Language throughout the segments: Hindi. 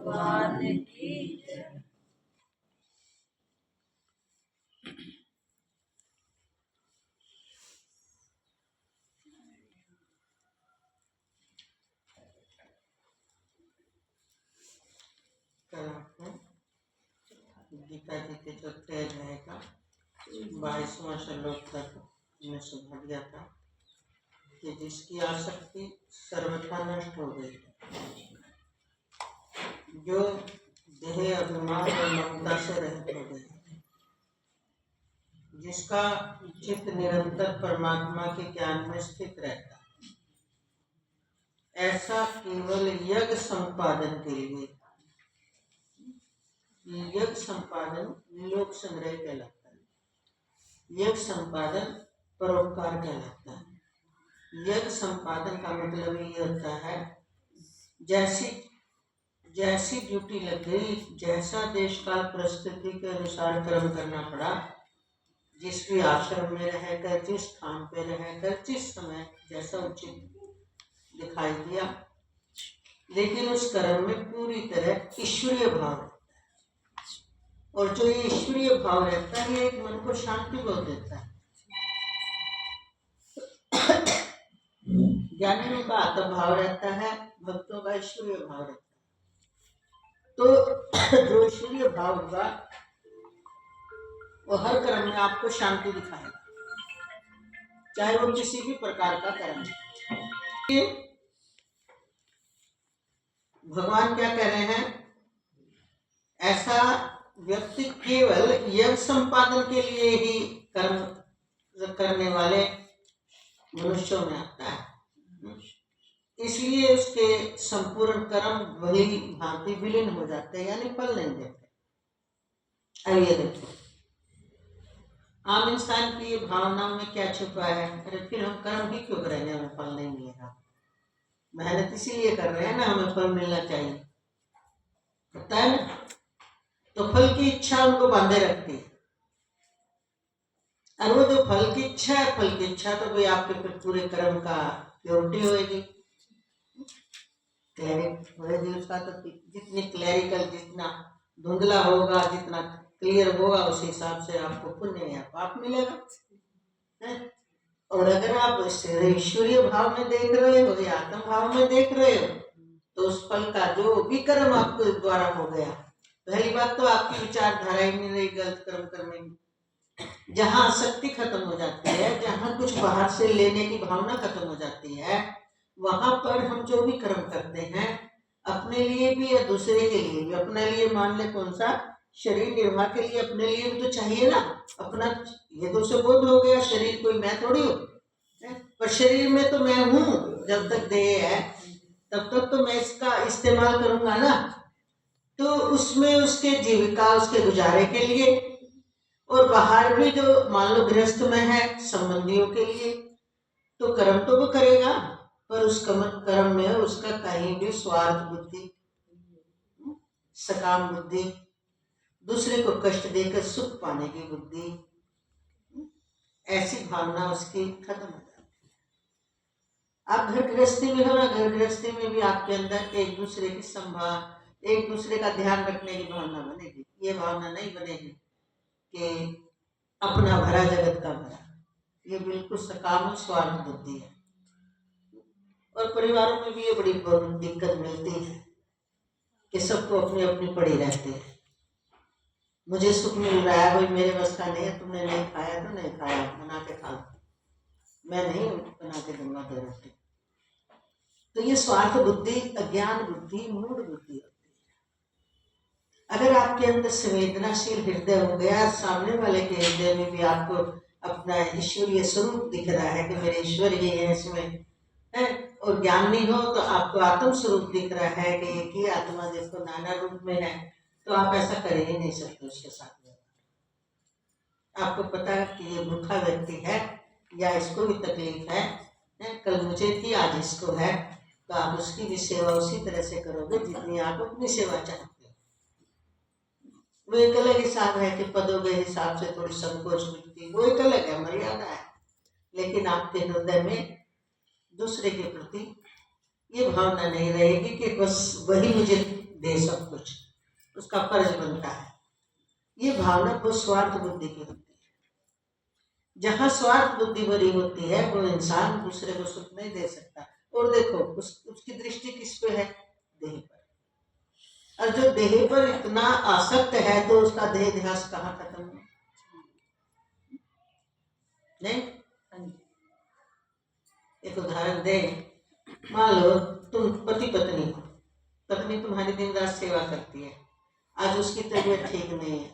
भगवान की जय। गीता जी के जो 13 का 22वां श्लोक तक मैं सुना दिया था कि जिसकी आसक्ति सर्वथा नष्ट हो गई, जो देह अभिमान और ममता से रहित हो गई, जिसका चित्त निरंतर परमात्मा के ज्ञान में स्थित रहता है, ऐसा केवल यज्ञ संपादन के लिए, यज्ञ संपादन लोक संग्रह कहलाता है, यज्ञ संपादन परोपकार कहलाता है। यज्ञ संपादन का मतलब ये होता है जैसी जैसी ड्यूटी लग गई, जैसा देश काल परिस्थिति के अनुसार कर्म करना पड़ा, जिस भी आश्रम में रहकर, जिस स्थान पे रहकर, जिस समय जैसा उचित दिखाई दिया, लेकिन उस कर्म में पूरी तरह ईश्वरीय भाव रहता है। और जो ये ईश्वरीय भाव रहता है, ये एक मन को शांति को देता है। ज्ञानियों का आत्म भाव रहता है, भक्तों का ईश्वरीय भाव रहता है। तो जो ईश्वरीय भाव होगा वो हर कर्म में आपको शांति दिखाएगा, चाहे वो किसी भी प्रकार का कर्म है। भगवान क्या कह रहे हैं, ऐसा व्यक्ति केवल यज्ञ संपादन के लिए ही कर्म करने वाले मनुष्यों में आता है, इसलिए उसके संपूर्ण कर्म वही भांति विलीन हो जाते हैं, यानी फल नहीं देते। आइए देखो, आम इंसान की ये भावना में क्या छुपा है, अरे फिर हम कर्म ही क्यों करेंगे, हमें फल नहीं मिलेगा, मेहनत इसीलिए कर रहे हैं ना, हमें फल मिलना चाहिए, पता है ना। तो फल की इच्छा उनको बांधे रखती है, और वो जो फल की इच्छा है, फल की इच्छा तो कोई आपके फिर पूरे कर्म का प्योरिटी होगी, क्लैरिक होगी उसका। तो जितनी क्लैरिकल, जितना धुंधला होगा, जितना क्लियर होगा, उस हिसाब से आपको पुण्य या पाप मिलेगा। और अगर आप ईश्वरीय भाव में देख रहे हो या आत्म भाव में देख रहे हो, तो उस फल का जो भी कर्म आपको द्वारा हो गया, पहली बात तो आपकी विचारधारा ही नहीं रही गलत कर्म करने की। जहाँ आसक्ति खत्म हो जाती है, जहाँ कुछ बाहर से लेने की भावना खत्म हो जाती है, वहां पर हम जो भी कर्म करते हैं, अपने लिए भी या दूसरे के लिए भी, अपने लिए मान ले कौन सा, शरीर निर्वाह के लिए अपने लिए भी तो चाहिए ना, अपना ये तो उसे बोध हो गया, शरीर कोई मैं थोड़ी हूँ, पर शरीर में तो मैं हूँ, जब तक देह है तब तक तो मैं इसका इस्तेमाल करूंगा ना। तो उसमें उसके जीविका, उसके गुजारे के लिए, और बाहर भी जो मान लो गृहस्थ में है, संबंधियों के लिए, तो कर्म तो वो करेगा, पर उस कर्म में उसका कहीं भी स्वार्थ बुद्धि, सकाम बुद्धि, दूसरे को कष्ट देकर सुख पाने की बुद्धि, ऐसी भावना उसकी खत्म हो जाती है। आप घर गृहस्थी में हो ना, घर गृहस्थी में भी आपके अंदर एक दूसरे की संभाल, एक दूसरे का ध्यान रखने की भावना बनेगी। ये भावना नहीं बनेगी कि अपना भरा जगत का भरा, ये बिल्कुल सकाम स्वार्थ बुद्धि है। और परिवारों में भी ये बड़ी दिक्कत मिलती है कि सबको अपनी अपनी पड़ी रहती है, मुझे सुख मिल रहा है, भाई मेरे बस का नहीं है, तुमने नहीं खाया तो नहीं खाया, बना के खा लो, मैं नहीं बना के दूंगा दो रोटी। तो ये स्वार्थ बुद्धि, अज्ञान बुद्धि, मूढ़ बुद्धि होती है। अगर आपके अंदर संवेदनाशील हृदय हो गया, सामने वाले के हृदय में भी आपको अपना ईश्वरीय स्वरूप दिख रहा है कि मेरे ईश्वर ये है इसमें है, और ज्ञानी हो तो आपको आत्म स्वरूप दिख रहा है कि एक ही आत्मा देखो नाना रूप में है, तो आप ऐसा कर ही नहीं सकते उसके साथ में। आपको पता है कि ये भूखा व्यक्ति है या इसको भी तकलीफ है, कल मुझे थी आज इसको है, तो आप उसकी भी सेवा उसी तरह से करोगे जितनी आप अपनी सेवा चाहते हो। वो एक अलग हिसाब है कि पदों के हिसाब से थोड़ी संकोच मिलती, वो एक अलग है, मर्यादा है, लेकिन आपके हृदय में दूसरे के प्रति ये भावना नहीं रहेगी कि बस वही मुझे दे सब कुछ, उसका फर्ज बनता है। ये भावना बहुत स्वार्थ बुद्धि की होती है। जहाँ स्वार्थ बुद्धि भरी होती है वो इंसान दूसरे को सुख नहीं दे सकता। और देखो उसकी दृष्टि किस पे है? देह पर। और जो देह पर इतना आसक्त है तो उसका देह ध्यास कहाँ खत्म है? नहीं। एक उदाहरण दे, मान लो तुम पति पत्नी हो, पत्नी तुम्हारी दिन रात सेवा करती है, आज उसकी तबीयत ठीक नहीं है,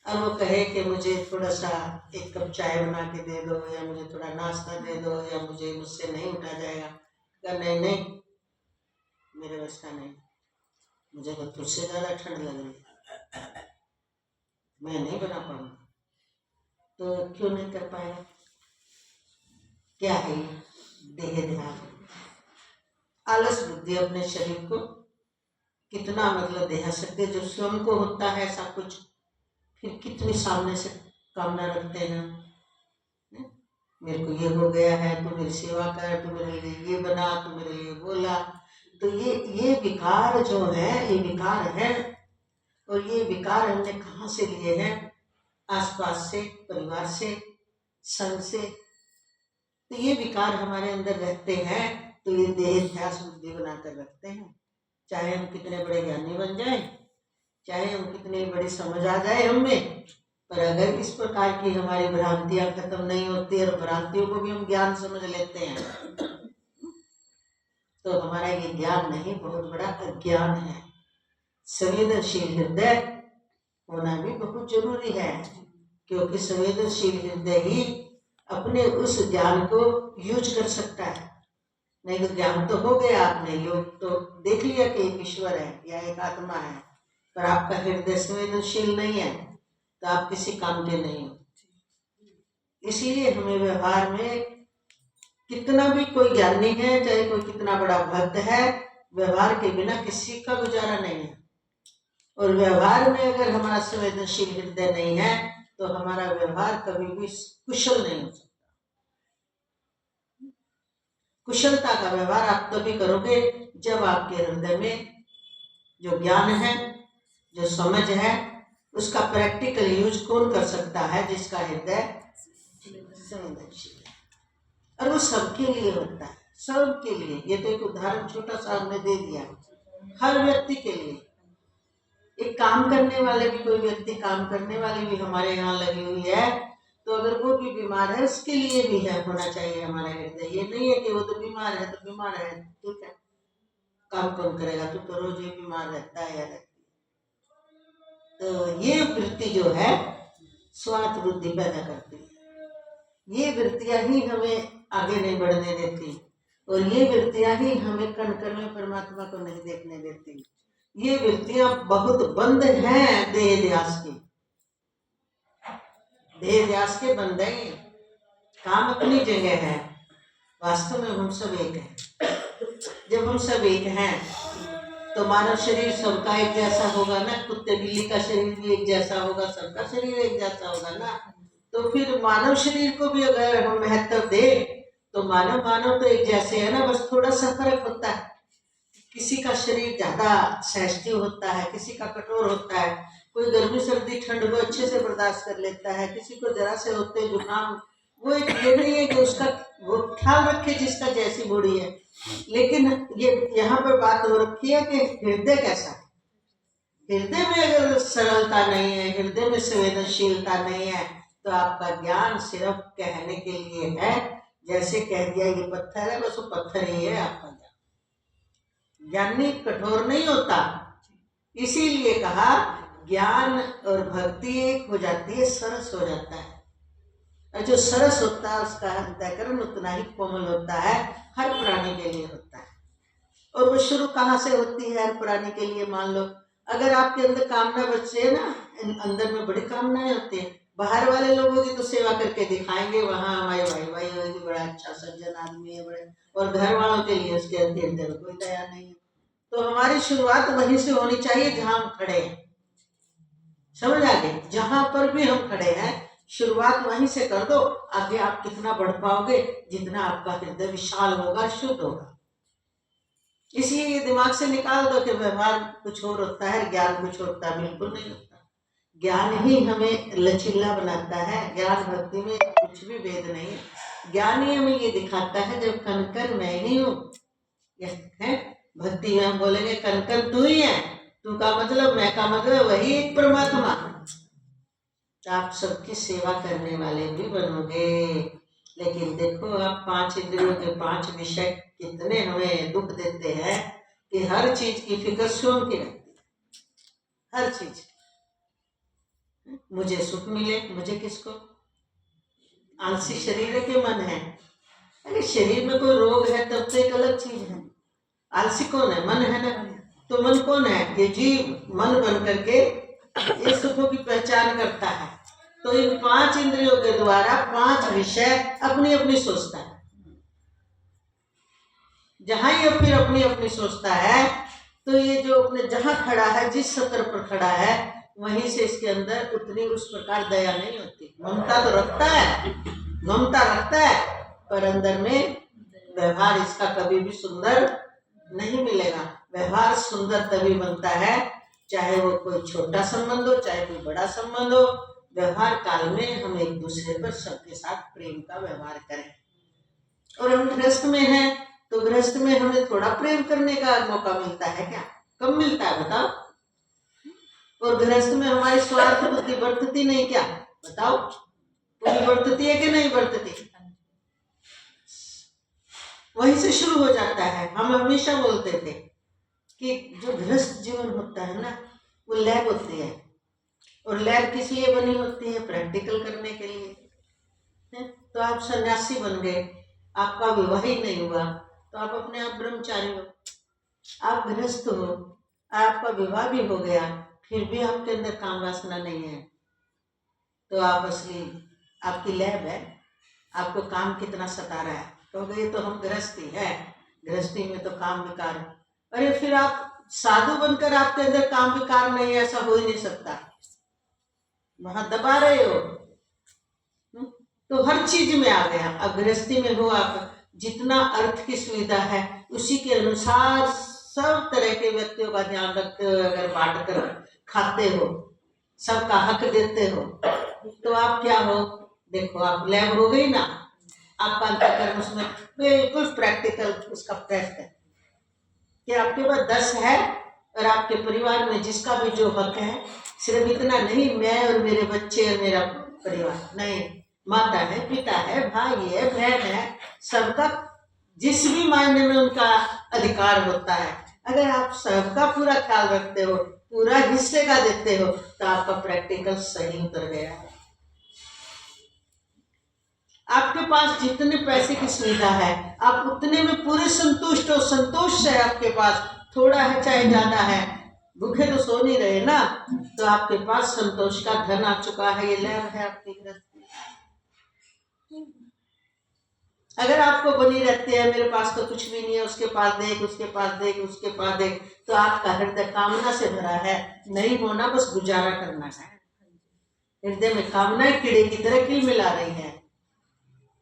अब वो कहे कि मुझे थोड़ा सा एक कप चाय बना के दे दो, या मुझे थोड़ा नाश्ता दे दो, या मुझसे नहीं उठा जाएगा। नहीं नहीं, मेरे बस का नहीं, मुझे तो तुझसे ज्यादा ठंड लग रही है, मैं नहीं बना पाऊंगा। तो क्यों नहीं कर पाएगा? क्या है? देह ध्यान, आलस बुद्धि। अपने शरीर को कितना मतलब देह सकते जो स्वयं को होता है ऐसा कुछ, फिर कितनी सामने से कामना रखते हैं, मेरे को ये हो गया है, तू मेरी सेवा कर, तू मेरे लिए ये बना, तू मेरे लिए बोला। तो ये विकार जो है, ये विकार है। और ये विकार हमने कहाँ से लिए हैं? आसपास से, परिवार से, संग से। तो ये विकार हमारे अंदर रहते हैं, तो ये देह ध्यास बुद्धि बनाकर रखते हैं। चाहे हम कितने बड़े ज्ञानी बन जाएं, चाहे हम कितनी बड़ी समझ आ जाए हमें, पर अगर इस प्रकार की हमारी भ्रांतियां खत्म नहीं होती और भ्रांतियों को भी हम ज्ञान समझ लेते हैं, तो हमारा ये ज्ञान नहीं, बहुत बड़ा अज्ञान है। संवेदनशील हृदय होना भी बहुत जरूरी है, क्योंकि संवेदनशील हृदय ही अपने उस ज्ञान को यूज कर सकता है। नहीं तो ज्ञान तो हो गया, आपने योग तो देख लिया कि एक ईश्वर है या एक आत्मा है, पर आपका हृदय संवेदनशील नहीं है, तो आप किसी काम के नहीं हो। इसीलिए हमें व्यवहार में, कितना भी कोई ज्ञानी है, चाहे कोई कितना बड़ा भक्त है, व्यवहार के बिना किसी का गुजारा नहीं है। और व्यवहार में अगर हमारा संवेदनशील हृदय नहीं है, तो हमारा व्यवहार कभी भी कुशल नहीं हो सकता। कुशलता का व्यवहार आप तभी करोगे जब आपके हृदय में जो ज्ञान है, जो समझ है, उसका प्रैक्टिकल यूज कौन कर सकता है? जिसका हृदय संवेदनशील है। और वो सबके लिए होता है, सबके लिए। ये तो एक उदाहरण छोटा सा हमने दे दिया, हर व्यक्ति के लिए। एक काम करने वाले भी, कोई व्यक्ति काम करने वाली भी हमारे यहाँ लगी हुई है, तो अगर वो भी बीमार है, उसके लिए भी है होना चाहिए हमारा हृदय। ये नहीं है कि वो तो बीमार है तो बीमार है, ठीक है, काम कौन करेगा, तू तो रोज ही बीमार रहता है या रहती है। तो ये वृत्ति जो है स्वार्थ बुद्धि पैदा करती है। ये वृत्तियां ही हमें आगे नहीं बढ़ने देती, और ये वृत्तियां ही हमें कण कण में परमात्मा को नहीं देखने देती। ये वृत्तियां बहुत बंद हैं देह ध्यास की, देह ध्यास के बंद हैं। काम अपनी जगह है, वास्तव में हम सब एक हैं। जब हम सब एक हैं तो मानव शरीर सबका एक जैसा होगा ना, कुत्ते बिल्ली का शरीर भी एक जैसा होगा, सबका शरीर एक जैसा होगा ना। तो फिर मानव शरीर को भी अगर हम महत्व दें तो मानव तो एक जैसे है ना, बस थोड़ा सा फर्क होता है। किसी का शरीर ज्यादा सेंसिटिव होता है, किसी का कठोर होता है। कोई गर्मी सर्दी ठंड को अच्छे से बर्दाश्त कर लेता है, किसी को जरा से होते जुकाम। वो एक ये नहीं है कि उसका वो ख्याल रखे जिसका जैसी बॉडी है, लेकिन ये यहाँ पर बात हो रखी है कि हृदय कैसा है। हृदय में अगर सरलता नहीं है, हृदय में संवेदनशीलता नहीं है, तो आपका ज्ञान सिर्फ कहने के लिए है। जैसे कह दिया ये पत्थर है, बस वो पत्थर ही है आपका ज्ञान। ज्ञानी कठोर नहीं होता, इसीलिए कहा ज्ञान और भक्ति एक हो जाती है, सरस हो जाता है। और जो सरस होता है उसका अंतःकरण उतना ही कोमल होता है, हर प्राणी के लिए होता है। और वो शुरू कहाँ से होती है हर प्राणी के लिए? मान लो अगर आपके अंदर कामना बचे ना, अंदर में बड़ी कामनाएं होती है, बाहर वाले लोगों की तो सेवा करके दिखाएंगे, वहां हमारी भाई भाई होगी, बड़ा अच्छा सज्जन आदमी है बड़े, और घर वालों के लिए उसके अंदर कोई दया नहीं है। तो हमारी शुरुआत वहीं से होनी चाहिए जहां हम खड़े हैं, समझ आ गए? जहां पर भी हम खड़े हैं शुरुआत वहीं से कर दो। आगे आप कितना बढ़ पाओगे? जितना आपका हृदय विशाल होगा, शुद्ध होगा। इसलिए ये दिमाग से निकाल दो कि व्यवहार कुछ और होता है, ज्ञान कुछ होता है। बिल्कुल नहीं होता। ज्ञान ही हमें लचीला बनाता है। ज्ञान भक्ति में कुछ भी भेद नहीं। ज्ञान ही हमें ये दिखाता है जब कनकर मैं ही हूँ, है भक्ति में हम बोलेंगे कनकर तू ही है। तू का मतलब, मैं का मतलब वही एक परमात्मा। आप सबकी सेवा करने वाले भी बनोगे। लेकिन देखो आप 5 इंद्रियों के 5 विषय कितने हमें दुख देते हैं कि हर चीज की फिक्र स्वयं की रहती है। हर चीज, मुझे सुख मिले, मुझे किसको। आलसी शरीर के मन है। अरे शरीर में कोई रोग है तब तो एक अलग चीज है। आलसी कौन है? मन है ना। तो मन कौन है? ये जीव मन बन करके ये सुखों की पहचान करता है। तो इन 5 इंद्रियों के द्वारा 5 विषय अपनी अपनी सोचता है। जहां ये फिर अपनी अपनी सोचता है तो ये जो अपने जहां खड़ा है, जिस सत्र पर खड़ा है, वहीं से इसके अंदर उतनी उस प्रकार दया नहीं होती। ममता तो रखता है, ममता रखता है, पर अंदर में व्यवहार इसका कभी भी सुंदर नहीं मिलेगा। व्यवहार सुंदर तभी बनता है चाहे वो कोई छोटा संबंध हो, चाहे कोई बड़ा संबंध हो। व्यवहार काल में हम एक दूसरे पर सबके साथ प्रेम का व्यवहार करें। और हम गृहस्थ में हैं तो गृहस्थ में हमें थोड़ा प्रेम करने का मौका मिलता है क्या? कब मिलता है बताओ? और गृहस्थ में हमारी स्वार्थ बुद्धि बरतती नहीं क्या? बताओ, पूरी बरतती है कि नहीं बरतती? वहीं से शुरू हो जाता है। हम हमेशा बोलते थे कि जो गृहस्थ जीवन होता है ना, वो लैब होती है। और लैब किस लिए बनी होती है? प्रैक्टिकल करने के लिए। तो आप सन्यासी बन गए, आपका विवाह ही नहीं हुआ तो आप अपने आप ब्रह्मचारी हो। आप गृहस्थ हो, आपका विवाह भी हो गया, फिर भी आपके अंदर काम वासना नहीं है, तो आप असली आपकी लैब है। आपको काम कितना सता रहा है? तो ये तो हम गृहस्थी है, गृहस्थी में तो काम विकार। अरे फिर आप साधु बनकर आपके अंदर काम विकार नहीं, ऐसा हो ही नहीं सकता। वहां दबा रहे हो। तो हर चीज में आ गया। अब गृहस्थी में हो आप, जितना अर्थ की सुविधा है उसी के अनुसार सब तरह के व्यक्तियों का ध्यान रखते हो। अगर बांट कर खाते हो, सबका हक देते हो, तो आप क्या हो? देखो आप लैब हो गई ना। आपका अंतःकरण उसमें बिल्कुल प्रैक्टिकल उसका टेस्ट है कि आपके पास 10 है और आपके परिवार में जिसका भी जो हक है, सिर्फ इतना नहीं मैं और मेरे बच्चे और मेरा परिवार नहीं, माता है, पिता है, भाई है, बहन है, सबका जिस भी मायने में उनका अधिकार होता है। अगर आप सबका पूरा ख्याल रखते हो, पूरा हिस्से का देते हो, तो आपका प्रैक्टिकल सही उतर गया है। आपके पास जितने पैसे की सुविधा है आप उतने में पूरे संतुष्ट हो। संतोष है आपके पास, थोड़ा है चाहे ज्यादा है, भूखे तो सो नहीं रहे ना, तो आपके पास संतोष का धन आ चुका है। ये लैब है आपकी गृहस्थी। अगर आपको बनी रहती है मेरे पास तो कुछ भी नहीं है, उसके पास देख, उसके पास देख, उसके पास देख, तो आपका हृदय कामना से भरा है। नहीं होना, बस गुजारा करना है। हृदय में कामनाएं कीड़े की तरह किल मिला रही है।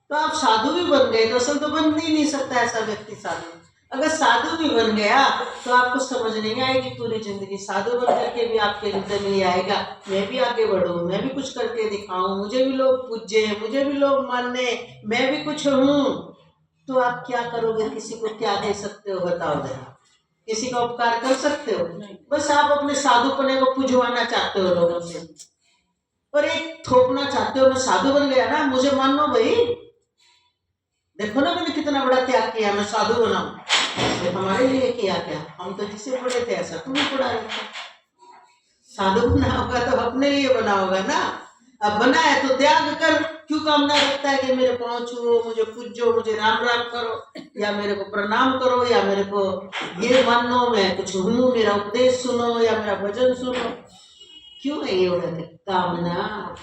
तो आप साधु भी बन गए तो असल तो बन ही नहीं सकता ऐसा व्यक्ति साधु। अगर साधु भी बन गया तो आपको समझ नहीं आएगी पूरी जिंदगी। साधु बन करके भी आपके हृदय में ये आएगा, मैं भी आगे बढ़ूं, मैं भी कुछ करके दिखाऊं, मुझे भी लोग पूजे, मुझे भी लोग माने, मैं भी कुछ हूं। तो आप क्या करोगे? किसी को क्या दे सकते हो बताओ जरा? किसी का उपकार कर सकते हो? बस आप अपने साधुपने को पुजवाना चाहते हो लोगों से, और एक थोपना चाहते हो, मैं साधु बन गया ना, मुझे मानो भाई, देखो ना मैंने कितना बड़ा त्याग किया, मैं साधु बना। तो हमारे लिए किया क्या? हम तो जिसे पढ़े थे ऐसा तुम्हें पढ़ा रहता। साधु बना होगा तो अपने लिए बना होगा ना। अब बना है तो त्याग कर। क्यों कामना रखता है कि मेरे पांव छुओ, मुझे पूजो, मुझे राम राम करो, या मेरे को प्रणाम करो, या मेरे को ये मानो मैं कुछ हूँ, मेरा उपदेश सुनो, या मेरा भजन सुनो? क्यों है ये कामना?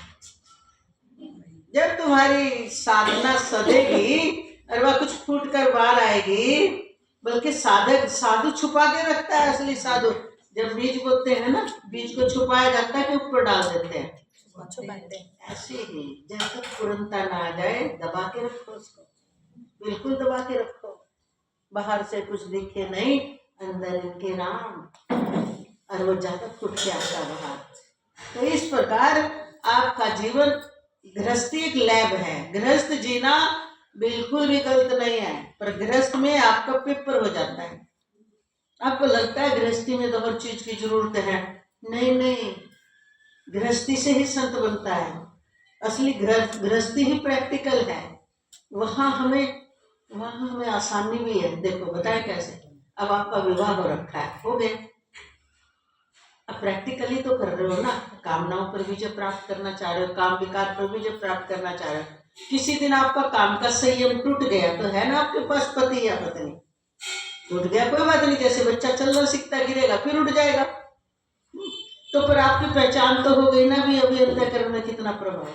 जब तुम्हारी साधना सधेगी और वह कुछ फूट कर बाहर आएगी, बल्कि साधक साधु छुपा के रखता है। असली साधु जब बीज बोते हैं ना, बीज को छुपाया जाता है कि ऊपर डाल देते हैं? ऐसे ही जब तक पूर्णता ना आ जाए दबा के रखो उसको, बिल्कुल दबा के रखो। बाहर से कुछ दिखे नहीं, अंदर इनके राम, और वो ज्यादा फुट के आता बाहर। तो इस प्रकार आपका जीवन, गृहस्थी एक लैब है। गृहस्थ जीना बिल्कुल भी गलत नहीं है, पर गृहस्थ में आपका पेपर हो जाता है। आपको लगता है गृहस्थी में तो हर चीज की जरूरत है, नहीं नहीं, गृहस्थी से ही संत बनता है। असली गृहस्थी ही प्रैक्टिकल है। वहां हमें आसानी भी है। देखो बताए कैसे, अब आपका विवाह हो रखा है, हो गया, अब प्रैक्टिकली तो कर रहे हो ना, कामनाओं पर विजय प्राप्त करना चाह रहे हो, काम विकार पर विजय प्राप्त करना चाह रहे हो। किसी दिन आपका काम का संयम टूट गया तो है ना आपके पास पति या पत्नी, टूट गया कोई बात नहीं, जैसे बच्चा चलना सीखता गिरेगा फिर उठ जाएगा, तो पर आपकी पहचान तो हो गई ना भी अभी अंतःकरण में कितना प्रभाव है।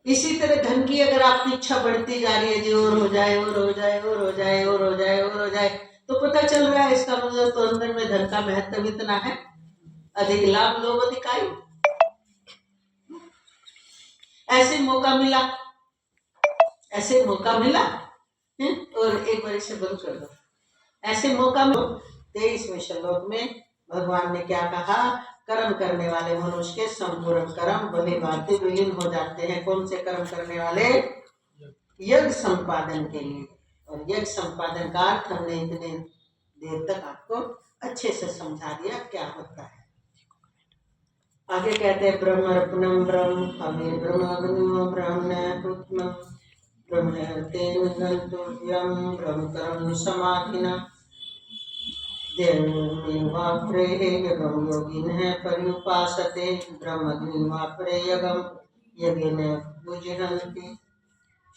इसी तरह धन की अगर आपकी इच्छा बढ़ती जा रही है जी, और हो जाए और हो जाए और हो जाए और हो जाए और हो जाए, तो पता चल रहा है इसका मतलब तो अंदर में धन का महत्व इतना है, अधिक लाभ लोभ अधिक आयु। ऐसे मौका मिला, ऐसे मौका मिला, और एक बार इसे बंद कर दो, ऐसे मौका मिला। 23वें श्लोक में भगवान ने क्या कहा, कर्म करने वाले मनुष्य के संपूर्ण कर्म भली भांति विलीन हो जाते हैं। कौन से कर्म करने वाले? यज्ञ संपादन के लिए। और यज्ञ संपादन का अर्थ हमने इतने देर तक आपको अच्छे से समझा दिया क्या होता है। आगे कहते हैं ब्रह्मर्पणम ब्रह्म अमीर ब्रह्म अग्नियो ब्रह्म ब्रह्म तेन ब्रह्म कर्म समाधिना योगिन पर्युपासते ब्रह्मग्निवापरे यगम यज्ञेन बुझन्ति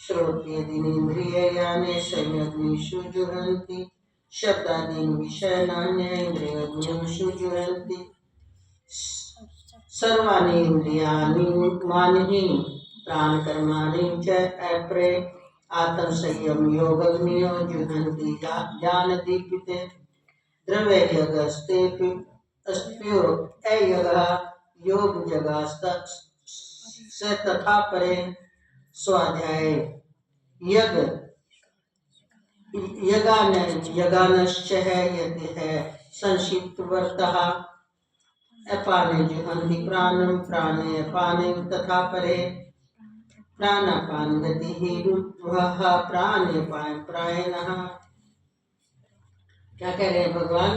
श्रोत्यदीनिन्द्रियाणि संयग्निषु जुह्वन्ति शब्दादीन् विषयान्येन्द्रियग्निषु जुह्वन्ति सर्वाणि इन्द्रियाणि मानिहि प्राणकर्माणि च अपरे आत्मसंयम योगग्नियो जुह्वन्ति ज्ञानदीपिते द्रव्य यगस्ते अस्त्यो अयगः योग जगास्त स तथा परे स्वाध्याय यग यगानश्च है यज्ञ है संक्षिप्त वर्तः अपाने जुहन्ति प्राणं प्राणे अपाने तथा परे प्राणापान गतिः रुद्वः प्राणे प्रायणः। क्या कह रहे हैं भगवान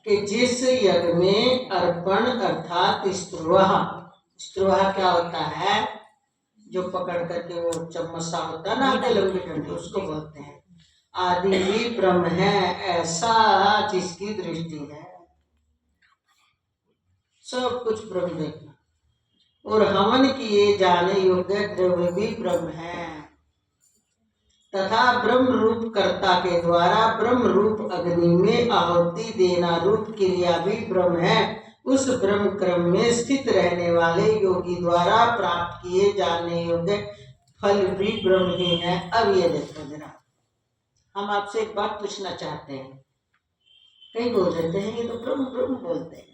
कि जिस यज्ञ में अर्पण अर्थात स्त्रुवा क्या होता है, जो पकड़ करके वो चम्मच सा होता है ना आगे लंबी डंडी, उसको बोलते हैं। आदि भी ब्रह्म है ऐसा जिसकी दृष्टि है, सब कुछ ब्रह्म देखना। और हवन किए जाने योग्य द्रव्य भी ब्रह्म है तथा ब्रह्म रूप कर्ता के द्वारा ब्रह्म रूप अग्नि में आहुति देना रूप क्रिया भी ब्रह्म है। उस ब्रह्म क्रम में स्थित रहने वाले योगी द्वारा प्राप्त किए जाने योग्य फल भी ब्रह्म ही है। अब ये देखो जरा, हम आपसे एक बात पूछना चाहते हैं। कई बोल देते हैं ये तो ब्रह्म ब्रह्म बोलते हैं,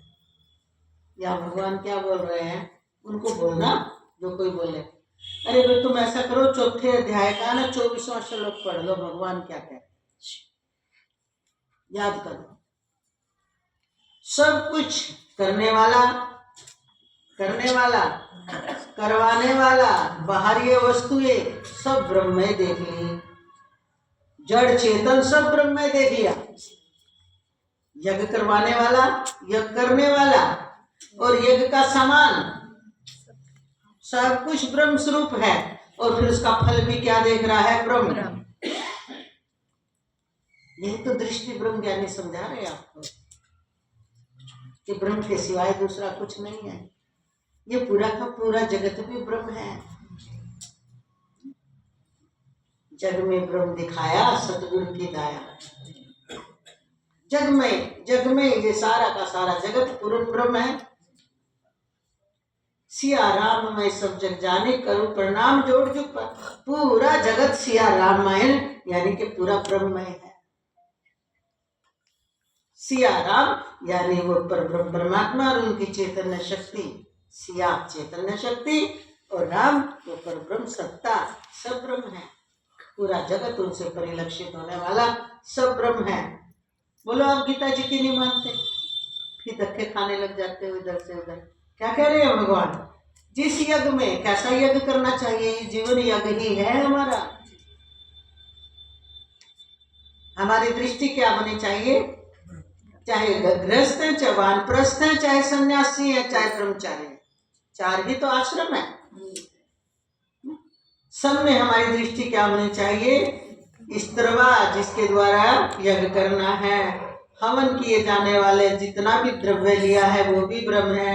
या भगवान क्या बोल रहे हैं उनको बोलना, जो कोई बोले अरे भाई तुम ऐसा करो 4थे अध्याय का ना 24वां श्लोक पढ़ लो, भगवान क्या कहते याद करो। सब कुछ करने वाला करवाने वाला बाहरी वस्तुएं सब ब्रह्म में देख ली, जड़ चेतन सब ब्रह्म में देख लिया। यज्ञ करवाने वाला, यज्ञ करने वाला और यज्ञ का सामान सब कुछ ब्रह्म स्वरूप है। और फिर उसका फल भी क्या देख रहा है? ब्रह्म। यही तो दृष्टि ब्रह्म ज्ञानी समझा रहे हैं आपको कि ब्रह्म के सिवाय दूसरा कुछ नहीं है। ये पूरा का पूरा जगत भी ब्रह्म है। जग में ब्रह्म दिखाया सतगुरु की दाया। जग में ये सारा का सारा जगत पूर्ण ब्रह्म है। सिया राम मैं सब जग जाने करूं प्रणाम जोड़ जो पूरा जगत सिया रामायण यानी कि पूरा ब्रह्ममय है। सिया राम यानी वो परमात्मा और उनकी चैतन्य शक्ति, सिया चैतन्य शक्ति और राम वो पर ब्रह्म सत्ता, सब ब्रह्म है। पूरा जगत उनसे परिलक्षित होने वाला सब ब्रह्म है। बोलो आप गीता जी की नहीं मानते, फिर धक्के खाने लग जाते हो इधर से उधर। क्या कह रहे हैं भगवान? जिस यज्ञ में कैसा यज्ञ करना चाहिए, ये जीवन यज्ञ ही है हमारा। हमारी दृष्टि क्या होनी चाहिए? चाहे गृहस्थ है, चाहे वानप्रस्थ है, चाहे सन्यासी है, चाहे ब्रह्मचारी है, चार ही तो आश्रम है। सब में हमारी दृष्टि क्या होनी चाहिए? स्त्रवा, जिसके द्वारा यज्ञ करना है। हवन किए जाने वाले जितना भी द्रव्य लिया है वो भी ब्रह्म है,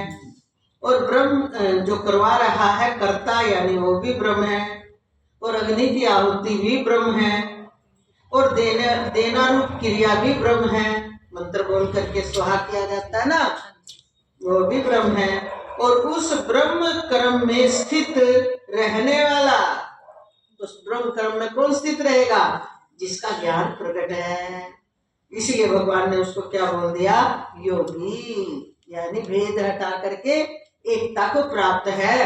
और ब्रह्म जो करवा रहा है कर्ता यानी वो भी ब्रह्म है, और अग्नि की आहुति भी ब्रह्म है, और देना रूप क्रिया भी ब्रह्म है। मंत्र बोल करके स्वाहा किया जाता है ना, वो भी ब्रह्म है। और उस ब्रह्म कर्म में स्थित रहने वाला, उस ब्रह्म कर्म में कौन स्थित रहेगा? जिसका ज्ञान प्रकट है। इसलिए भगवान ने उसको क्या बोल दिया? योगी, यानी भेद हटा करके एकता को प्राप्त है।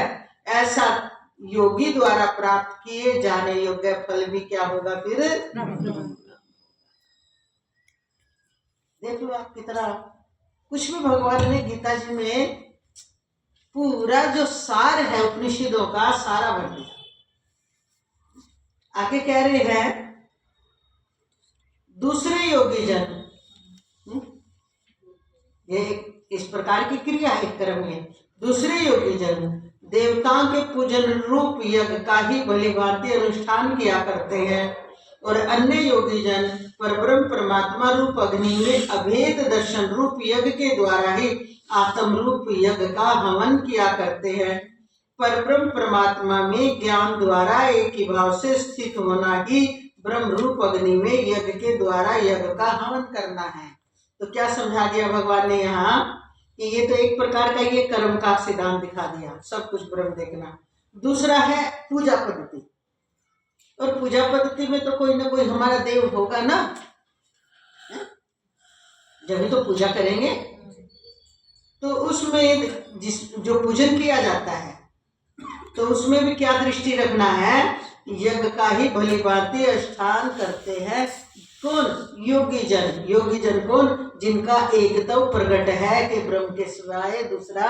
ऐसा योगी द्वारा प्राप्त किए जाने योग्य फल भी क्या होगा फिर? देख लो आप कितना कुछ भी भगवान ने गीता जी में पूरा जो सार है उपनिषदों का सारा भर दिया। आगे कह रहे हैं दूसरे योगी जन, ये इस प्रकार की क्रिया है कर्म में। दूसरे योगी जन देवताओं के पूजन रूप यज्ञ का ही भली भांति अनुष्ठान किया करते हैं, और अन्य योगी जन परब्रह्म परमात्मा रूप अग्नि में अभेद दर्शन रूप यज्ञ के द्वारा ही आत्म रूप यज्ञ का हवन किया करते हैं। परब्रह्म परमात्मा में ज्ञान द्वारा एक ही भाव से स्थित होना ही ब्रह्म रूप अग्नि में यज्ञ के द्वारा यज्ञ का हवन करना है। तो क्या समझा दिया भगवान ने यहाँ? कि ये तो एक प्रकार का ये कर्म का सिद्धांत दिखा दिया, सब कुछ ब्रह्म देखना। दूसरा है पूजा पद्धति, और पूजा पद्धति में तो कोई ना कोई हमारा देव होगा ना, जब भी तो पूजा करेंगे। तो उसमें जो पूजन किया जाता है तो उसमें भी क्या दृष्टि रखना है? यज्ञ का ही भली भांति अनुष्ठान करते हैं कौन? योगी जन। योगी जन कौन? जिनका एक तो प्रकट है कि ब्रह्म के सिवाय दूसरा।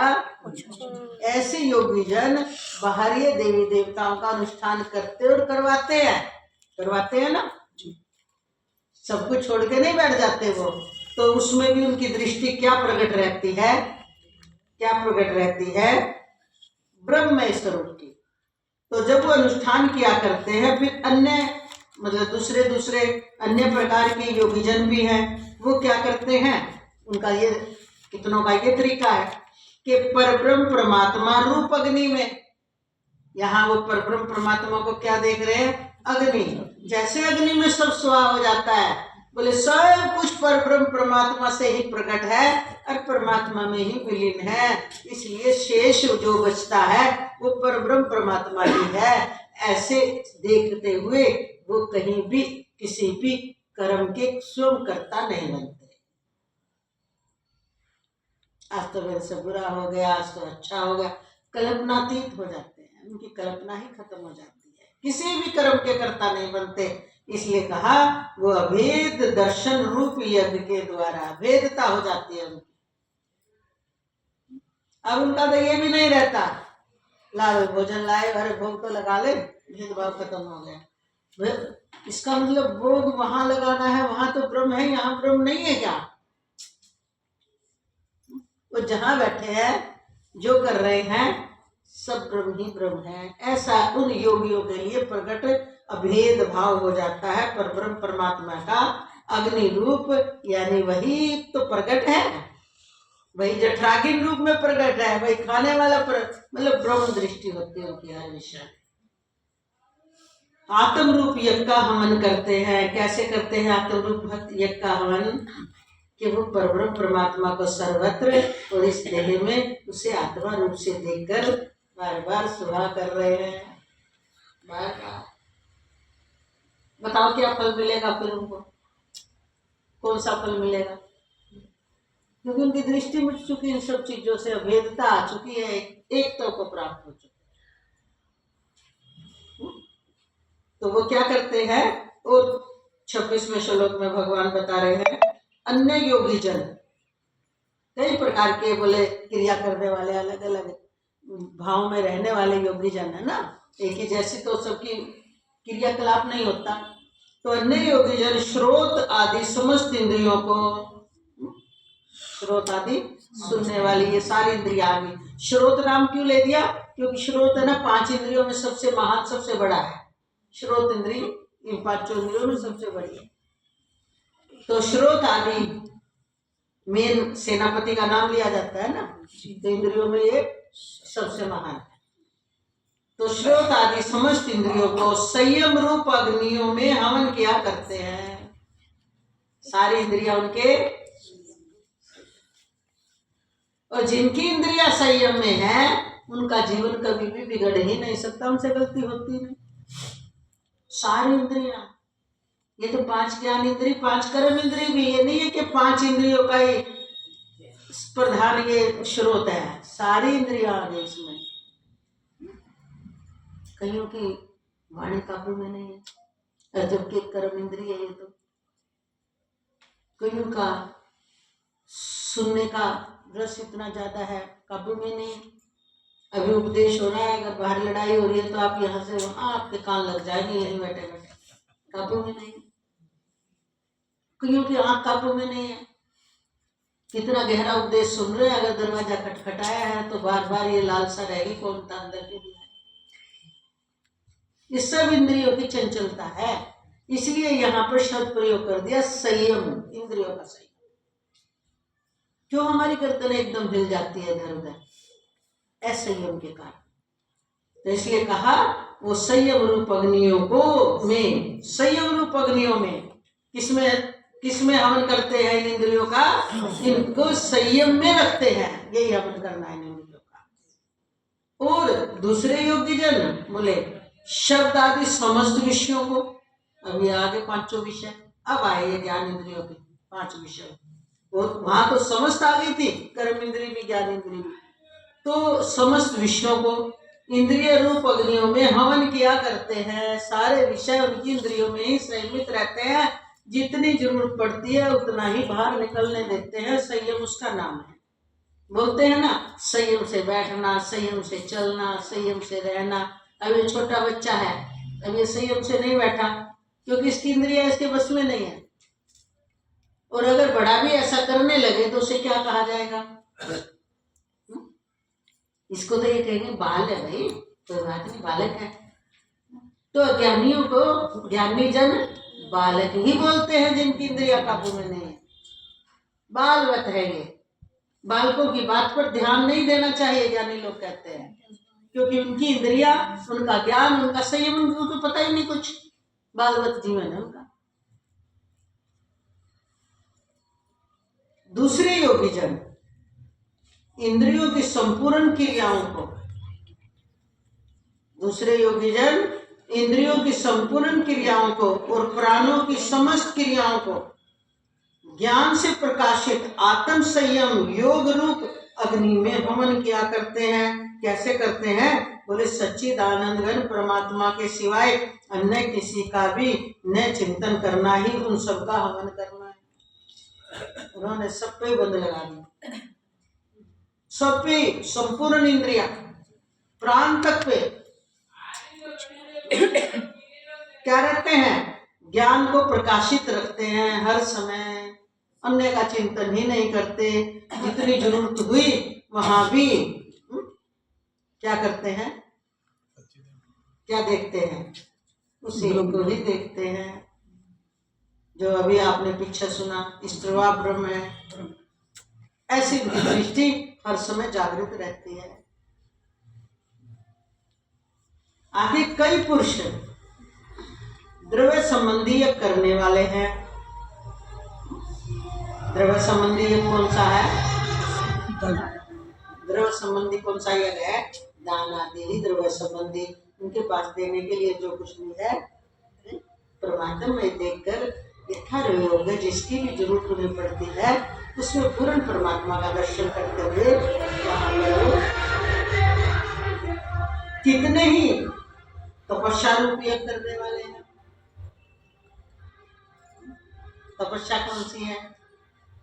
ऐसे योगी जन बाहरी देवी देवताओं का अनुष्ठान करते और करवाते हैं ना, सब कुछ छोड़ के नहीं बैठ जाते वो। तो उसमें भी उनकी दृष्टि क्या प्रकट रहती है? क्या प्रकट रहती है? ब्रह्म स्वरूप की। तो जब वो अनुष्ठान किया करते हैं, फिर अन्य मतलब दूसरे अन्य प्रकार के योगीजन भी हैं, वो क्या करते हैं? उनका ये कितनों का ये तरीका है कि परब्रह्म परमात्मा रूप अग्नि में, यहाँ वो परब्रह्म परमात्मा को क्या देख रहे हैं? अग्नि। जैसे अग्नि में सब स्वाहा हो जाता है, बोले सब कुछ परब्रह्म परमात्मा से ही प्रकट है और परमात्मा में ही विलीन है, इसलिए शेष जो बचता है वो परब्रह्म परमात्मा ही है। ऐसे देखते हुए वो कहीं भी किसी भी कर्म के स्वयं कर्ता नहीं बनते। आज तो मेरे से बुरा हो गया, आज तो अच्छा हो गया, कल्पनातीत हो जाते हैं, उनकी कल्पना ही खत्म हो जाती है, किसी भी कर्म के कर्ता नहीं बनते। इसलिए कहा वो अभेद दर्शन रूप यज्ञ के द्वारा भेदता हो जाती है उनकी। अब उनका तो ये भी नहीं रहता, लाओ भोजन लाए, अरे भोग तो लगा ले, भेदभाव खत्म हो गया। इसका मतलब भोग वहां लगाना है, वहां तो ब्रह्म है, यहाँ ब्रह्म नहीं है क्या? वो जहां बैठे हैं जो कर रहे हैं सब ब्रह्म ही ब्रह्म है। ऐसा उन योगियों के लिए प्रकट अभेद भाव हो जाता है। पर ब्रह्म परमात्मा का अग्नि रूप यानी वही तो प्रकट है, वही जठराग्नि रूप में प्रकट है, वही खाने वाला मतलब ब्रह्म दृष्टि होती है उनकी हर विषय। आत्म रूप यज्ञ का हवन करते हैं। कैसे करते हैं आत्म रूप यज्ञ का हवन? कि वो परब्रह्म परमात्मा को सर्वत्र और इस देह में उसे आत्मा रूप से देखकर बार बार सुहा कर रहे हैं। बार बार बताओ क्या फल मिलेगा फिर उनको? कौन सा फल मिलेगा? क्योंकि उनकी दृष्टि मिट चुकी, इन सब चीजों से अभेदता आ चुकी है, एकता को प्राप्त हो चुकी। तो वो क्या करते हैं? और 26वें श्लोक में भगवान बता रहे हैं अन्य योगी जन, कई प्रकार के बोले क्रिया करने वाले, अलग अलग भाव में रहने वाले योगी जन है ना, एक ही जैसी तो सबकी क्रियाकलाप नहीं होता। तो अन्य योगी जन श्रोत आदि समस्त इंद्रियों को, श्रोत आदि सुनने वाली ये सारी इंद्रियां आ गई। श्रोत नाम क्यों ले दिया? क्योंकि श्रोत है ना 5 इंद्रियों में सबसे महान, सबसे बड़ा है श्रोत इंद्रिय, इन 5 इंद्रियों में सबसे बड़ी है। तो श्रोत आदि मेन सेनापति का नाम लिया जाता है ना, तो इंद्रियों में ये सबसे महान है। तो श्रोत आदि समस्त इंद्रियों को संयम रूप अग्नियों में हवन किया करते हैं। सारी इंद्रियां उनके, और जिनकी इंद्रियां संयम में है उनका जीवन कभी भी बिगड़ ही नहीं सकता, उनसे गलती होती नहीं। सारी इंद्रियां, ये तो 5 ज्ञान इंद्रिय, 5 कर्म इंद्रिय भी, ये नहीं है कि 5 इंद्रियों का ही प्रधान ये श्रोत है, सारी इंद्रियां आ गई इसमें। कईयों की वाणी काबू में नहीं है, जबकि कर्म इंद्रिय है ये तो। कईयों का सुनने का रस इतना ज्यादा है, काबू में नहीं। अभी उपदेश हो रहा है, अगर बाहर लड़ाई हो रही है तो आप यहाँ से वहां आपके कान लग जाएंगे, यहीं बैठे बैठे, काबू में नहीं। कईयों की आंख काबू में नहीं है, कितना गहरा उपदेश सुन रहे हैं, अगर दरवाजा खटखटाया है तो बार बार ये लालसा रहेगी कौन था अंदर के लिए। ये सब इंद्रियों की चंचलता है, इसलिए यहाँ पर शब्द प्रयोग कर दिया संयम, इंद्रियों का संयम। क्यों हमारी गर्दन एकदम हिल जाती है इधर उधर? असंयम के कारण। तो इसलिए कहा वो संयम रूप अग्नियों को में, संयम रूप अग्नियों में किसमें हवन करते हैं इन इंद्रियों का? इनको संयम में रखते हैं, यही हवन करना है इन इंद्रियों का। और दूसरे योगी जन बोले शब्द आदि समस्त विषयों को, अभी आगे 5 विषय, अब आए ये ज्ञान इंद्रियों के 5 विषय। वहां तो समस्त आ गई थी, कर्म इंद्रिय भी ज्ञान इंद्रिय भी, तो समस्त विषयों को इंद्रिय रूप अग्नियों में हवन किया करते हैं। सारे विषय उनकी इंद्रियों में ही संयमित रहते हैं, जितनी जरूरत पड़ती है उतना ही बाहर निकलने देते हैं। संयम उसका नाम है। बोलते हैं ना, संयम से बैठना, संयम से चलना, संयम से रहना। अब ये छोटा बच्चा है, अब ये संयम से नहीं बैठा क्योंकि इसकी इंद्रियां इसके बस में नहीं है। और अगर बड़ा भी ऐसा करने लगे तो उसे क्या कहा जाएगा? इसको तो ये कहेंगे बाल है भाई, कोई बात नहीं, बालक है। तो ज्ञानियों को ज्ञानी जन बालक ही बोलते हैं, जिनकी इंद्रियां काबू में नहीं है, बालवत है ये। बालकों की बात पर ध्यान नहीं देना चाहिए, ज्ञानी लोग कहते हैं, क्योंकि उनकी इंद्रियां, उनका ज्ञान, उनका संयम, उनको पता ही नहीं कुछ, बालवत जीवन है उनका। दूसरे योगी जन इंद्रियों की संपूर्ण क्रियाओं को, दूसरे योगी जन इंद्रियों की संपूर्ण क्रियाओं को और प्राणों की समस्त क्रियाओं को ज्ञान से प्रकाशित आत्म संयम योग रूप अग्नि में हवन किया करते हैं। कैसे करते हैं? बोले सच्चिदानंद घन परमात्मा के सिवाय अन्य किसी का भी न चिंतन करना ही उन सबका हवन करना है। उन्होंने सब पे बंद लगा दिया, सब पे, संपूर्ण इंद्रिया, प्राण तक पे क्या रखते हैं? ज्ञान को प्रकाशित रखते हैं हर समय, अन्य का चिंतन ही नहीं करते। जितनी जरूरत हुई वहां भी क्या करते हैं? क्या देखते हैं? उसी को ही देखते हैं। जो अभी आपने पीछे सुना, स्त्रीवा ब्रह्म है, ऐसी दृष्टि हर समय जागृत रहती है। आगे कई पुरुष द्रव्य संबंधी यज्ञ करने वाले हैं। द्रव्य संबंधी यज्ञ कौन सा है? द्रव्य संबंधी कौन सा यज्ञ है? दान आदि ही द्रव्य संबंधी। उनके पास देने के लिए जो कुछ भी है परमात्मा में देखकर यथायोग जिसकी भी जरूरत उन्हें पड़ती है उसमें पूर्ण परमात्मा का दर्शन करते हुए कितने ही तपस्या रूप यज्ञ करने वाले हैं। तपस्या कौन सी है?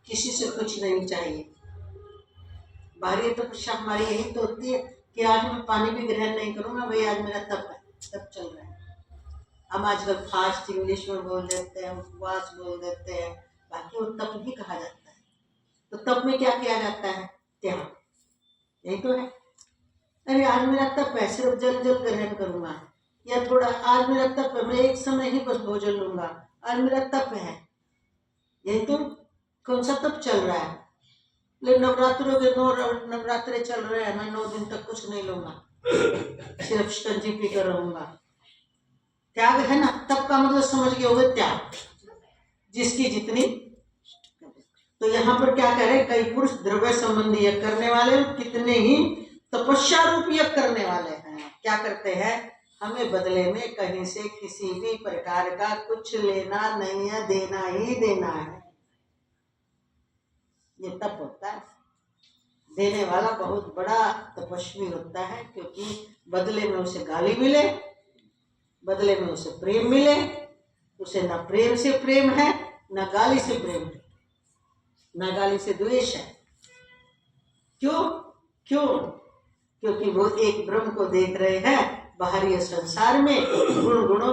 किसी से कुछ नहीं चाहिए। बाहरी तपस्या हमारी यही तो होती है कि आज मैं पानी भी ग्रहण नहीं करूंगा, भाई आज मेरा तप है, तप चल रहा है। हम आजकल फास्ट इंग्लिश में बोल देते हैं, उपवास बोल देते हैं, बाकी वो तप भी कहा जाता है। तो तप में क्या किया जाता है? त्याग, यही तो है। अरे आज मेरा तप है, सिर्फ जल जल ग्रहण करूंगा, या थोड़ा आज मेरा तप है, मैं एक समय ही बस भोजन लूंगा, आज मेरा तप है। यही तो कौन सा तप चल रहा है? लेकिन नवरात्रों के 9 नवरात्रे चल रहे हैं, मैं 9 दिन तक कुछ नहीं लूंगा, सिर्फ शिकंजी पी कर रहूंगा। त्याग है ना, तप का मतलब समझ गए होगे, त्याग, जिसकी जितनी। तो यहाँ पर क्या कह रहे, कई पुरुष द्रव्य संबंधी यज्ञ करने वाले, कितने ही तपस्या रूप यज्ञ करने वाले हैं। क्या करते हैं? हमें बदले में कहीं से किसी भी प्रकार का कुछ लेना नहीं है, देना ही देना है। ये तप होता है। देने वाला बहुत बड़ा तपस्वी होता है, क्योंकि बदले में उसे गाली मिले, बदले में उसे प्रेम मिले, उसे न प्रेम से प्रेम है, न गाली से प्रेम है, न गाली से द्वेष है। क्यों? क्योंकि वो एक ब्रह्म को देख रहे हैं बाहरी संसार में गुण गुणों